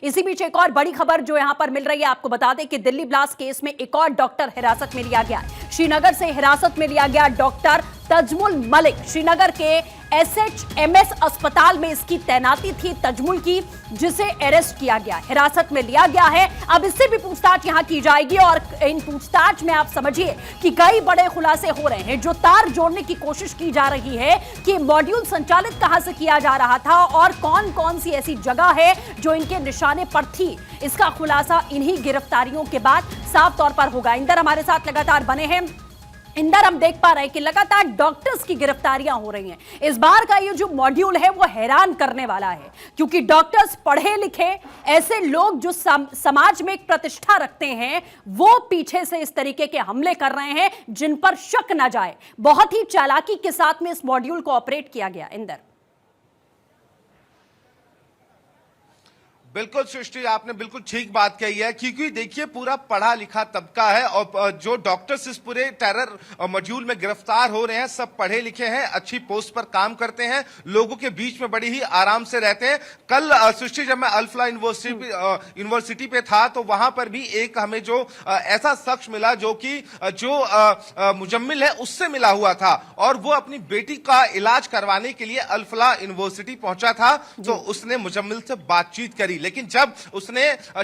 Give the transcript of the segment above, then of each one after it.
इसी बीच एक और बड़ी खबर जो यहां पर मिल रही है, आपको बता दें कि दिल्ली ब्लास्ट केस में एक और डॉक्टर हिरासत में लिया गया। श्रीनगर से हिरासत में लिया गया डॉक्टर तजमुल मलिक। श्रीनगर के एसएचएमएस अस्पताल में इसकी तैनाती थी तजमुल की, जिसे अरेस्ट किया गया, हिरासत में लिया गया है। अब इससे भी पूछताछ यहां की जाएगी और इन पूछताछ में आप समझिए कि कई बड़े खुलासे हो रहे हैं। जो तार जोड़ने की कोशिश की जा रही है कि मॉड्यूल संचालित कहां से किया जा रहा था और कौन कौन सी ऐसी जगह है जो इनके निशाने पर थी, इसका खुलासा इन्हीं गिरफ्तारियों के बाद साफ तौर पर होगा। इंदर हमारे साथ लगातार बने हैं। इंदर, हम देख पा रहे हैं कि लगातार डॉक्टर्स की गिरफ्तारियां हो रही हैं। इस बार का ये जो मॉड्यूल है वो हैरान करने वाला है, क्योंकि डॉक्टर्स पढ़े लिखे ऐसे लोग जो समाज में एक प्रतिष्ठा रखते हैं, वो पीछे से इस तरीके के हमले कर रहे हैं जिन पर शक ना जाए। बहुत ही चालाकी के साथ में इस मॉड्यूल को ऑपरेट किया गया। इंदर, बिल्कुल सृष्टि, आपने बिल्कुल ठीक बात कही है, क्योंकि देखिए पूरा पढ़ा लिखा तबका है और जो डॉक्टर्स इस पूरे टेरर मॉड्यूल में गिरफ्तार हो रहे हैं सब पढ़े लिखे हैं, अच्छी पोस्ट पर काम करते हैं, लोगों के बीच में बड़ी ही आराम से रहते हैं। कल सृष्टि जब मैं अल्फला यूनिवर्सिटी पे था तो वहां पर भी एक हमें जो ऐसा शख्स मिला जो कि मुजम्मिल है उससे मिला हुआ था और वो अपनी बेटी का इलाज करवाने के लिए अल्फला यूनिवर्सिटी पहुंचा था। तो उसने मुजम्मिल से बातचीत करी, लेकिन जब उसने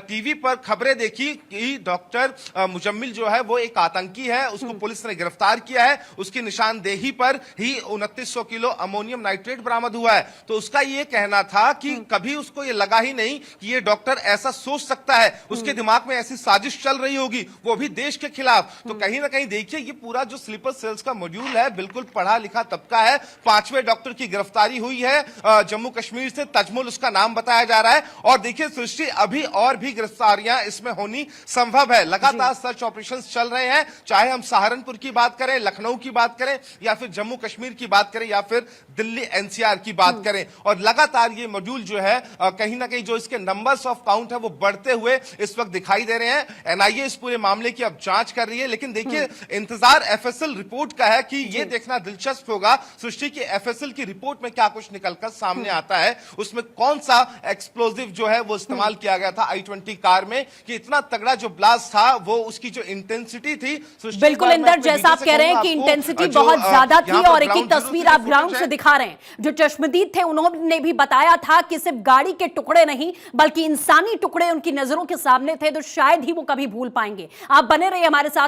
टीवी पर खबरें देखी कि डॉक्टर मुजम्मिल जो है वो एक आतंकी है, उसको पुलिस ने गिरफ्तार किया है, उसकी निशानदेही पर ही 2900 किलो अमोनियम नाइट्रेट बरामद हुआ है, तो उसका ये कहना था कि कभी उसको ये लगा ही नहीं कि ये डॉक्टर ऐसा सोच सकता है, उसके दिमाग में ऐसी साजिश चल रही होगी, वो भी देश के खिलाफ। तो कहीं ना कहीं देखिए ये पूरा जो स्लीपर सेल्स का मॉड्यूल है बिल्कुल पढ़ा लिखा तबका है। 5वें डॉक्टर की गिरफ्तारी हुई है जम्मू कश्मीर से, तजमुल उसका नाम बताया जा रहा है। और देखिए सृष्टि, अभी और भी गिरफ्तारियां इसमें होनी संभव है। लगातार सर्च ऑपरेशंस चल रहे हैं, चाहे हम सहारनपुर की बात करें, लखनऊ की बात करें, या फिर जम्मू कश्मीर की बात करें, या फिर दिल्ली एनसीआर की बात करें। और लगातार ये मॉड्यूल जो है कहीं ना कहीं जो इसके नंबर्स ऑफ काउंट है वो बढ़ते हुए इस वक्त दिखाई दे रहे हैं। एनआईए इस पूरे मामले की अब जांच कर रही है, लेकिन देखिए इंतजार एफएसएल रिपोर्ट का है कि ये देखना दिलचस्प होगा सृष्टि की एफएसएल की रिपोर्ट में क्या कुछ निकलकर सामने आता है, उसमें कौन सा एक्सप्लोजिव जो है वो इस्तेमाल किया गया था i20 कार में, कि इतना तगड़ा जो ब्लास्ट था वो उसकी जो इंटेंसिटी थी। बिल्कुल इंदर, जैसा आप कह रहे हैं कि इंटेंसिटी बहुत ज्यादा थी और एक ही तस्वीर आप ग्राउंड से दिखा रहे हैं। जो चश्मदीद थे उन्होंने भी बताया था कि सिर्फ गाड़ी के टुकड़े नहीं बल्कि इंसानी टुकड़े उनकी नजरों के सामने थे, तो शायद ही वो कभी भूल पाएंगे। आप बने रहिए हमारे साथ।